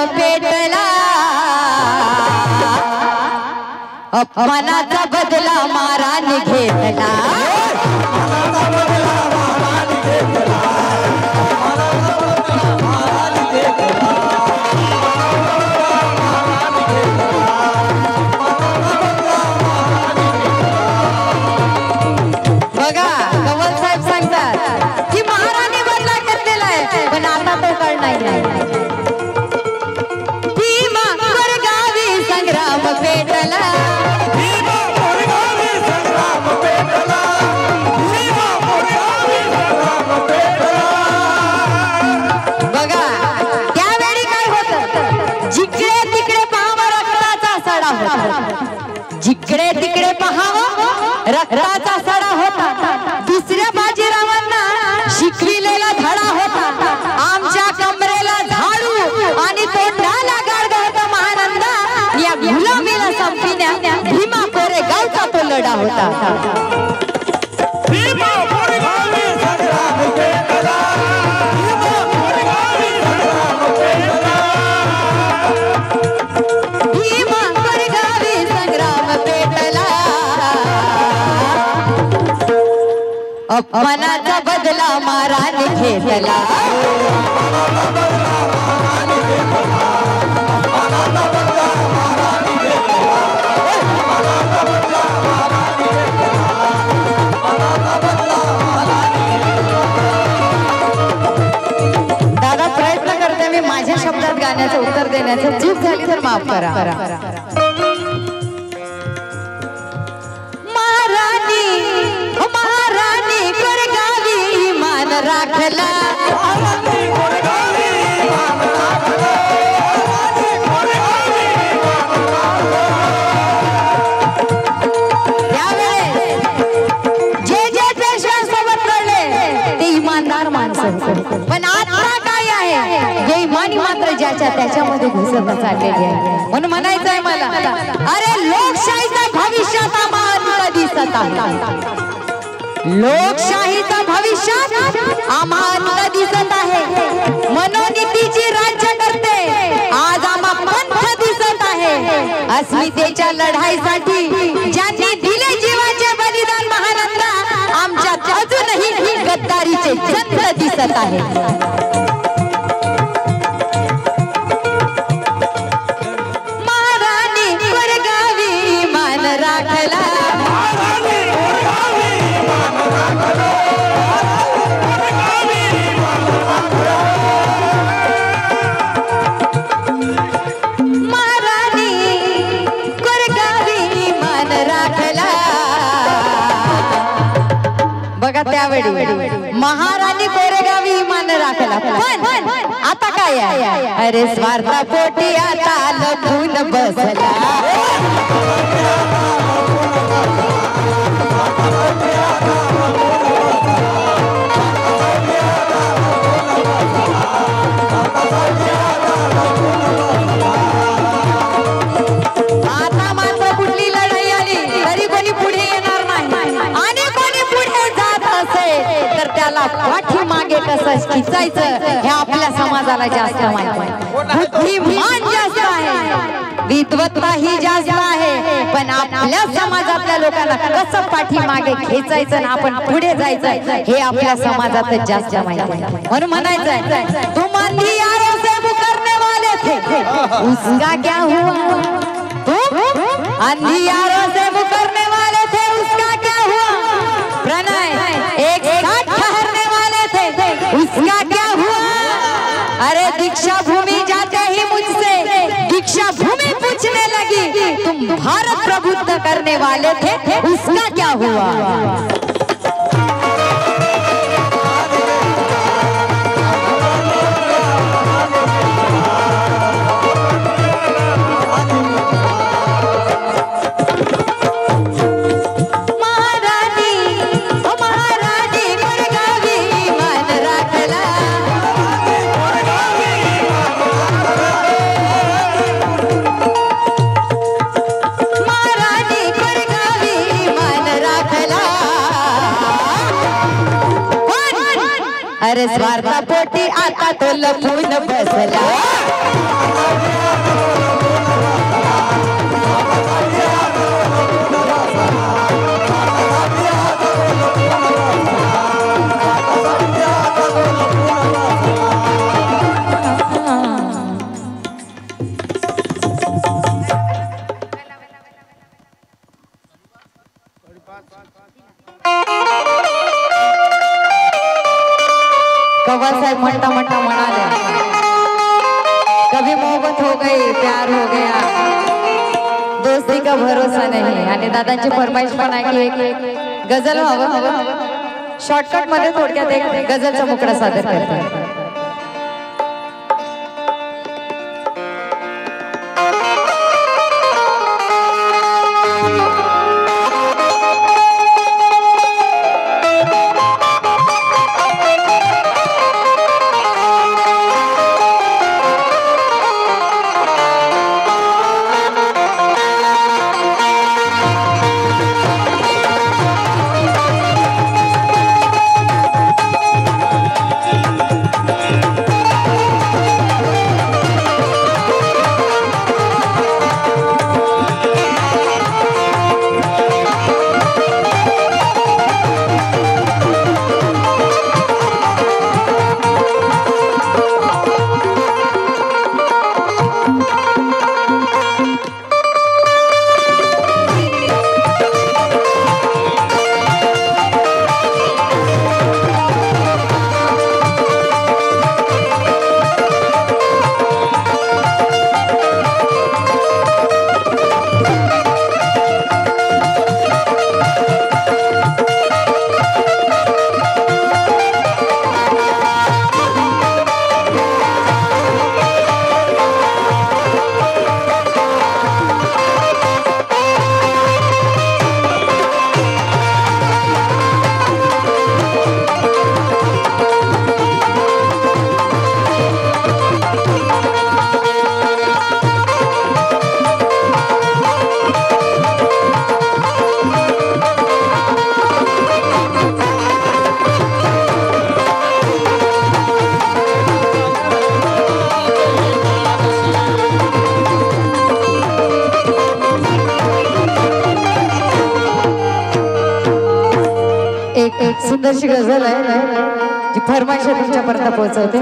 पेटला अपमानाचा बदला माराने घेतला जिकडे तिकडे पहावं रक्ताचा सडा होता दुसऱ्या बाजीरावांना शिकविलेला धडा होता आमच्या कमरेला झाडू आणि तोंडाला गाडगा होता महानंदा या गुलामीला संपविण्या भीमा कोरेगावचा तो लढा होता अपमानाचा बदला माराने घेतला दादा प्रयत्न करते मी माझ्या शब्दात गाण्याचं उत्तर देण्याचं चूक झाली तर माफ करा राखला जे पेशव्यांसोबत लढले ते इमानदार माणसं पण आता काय आहे बेईमानी मात्र ज्याच्या त्याच्यामध्ये घुसत चाललेली आहे म्हणून म्हणायचं आहे मला अरे लोकशाहीचा भविष्यात आम्हाला दिसत आहे लोकशाहीचा भविष्यात आम्हाला दिसत आहे मनोनीतीची राज्य करते आज आम्हाला पंथ दिसत आहे अस्मितेच्या लढाईसाठी ज्यांनी दिले जीवाचे बलिदान महानंदा आमच्यात अजूनही गद्दारीचे चंद्र दिसत आहे महाराणी कोरेगावी मान राखला त्यावेळी महाराणी कोरेगावी मान राखला पण आता काय आहे अरे स्वार्थापोटी आता लपून बसला आता मात्र कुठली लढाई आली तरी कोणी पुढे येणार नाही आणि कोणी पुढे जात असेल तर त्याला पाठी मागे कसं खिचायचं हे आपल्या समाजाला जास्त माहिती आहे बुद्धिमान जास्त आहे विद्वत्ता ही जास्त आहे पण आपल्या समाजातल्या लोकांना कसं पाठी मागे खेचायचं आणि आपण पुढे जायचं हे आपल्या समाजात जास्त माहिती आहे म्हणून म्हणायचं तुम अंधियारों से मुकरने वाले थे उसका क्या हुआ अंधियारों से मुकरने वाले थे उसका क्या हुआ प्रणय एक साथ ठहरने वाले थे उसका क्या हुआ अरे दीक्षा भूमि जाते ही मुझसे दीक्षा भूमि पूछने लगी तुम भारत प्रबुद्ध करने वाले थे उसका क्या हुआ अरे स्वार्थापोटी आता तो लपून बसला कवा साहब म्हणता म्हणता म्हणाले कभी मोहब्बत हो गई प्यार हो गया दोस्ती का भरोसा नहीं आणि दादांची फरमाईश पण आहे की एक गझल हवं शॉर्टकट मध्ये थोडक्यात एक गझलचा मुकडा सादर करते एक सुंदरशी गझल आहे जी फरमाईश तुमच्यापर्यंत पोहोचवते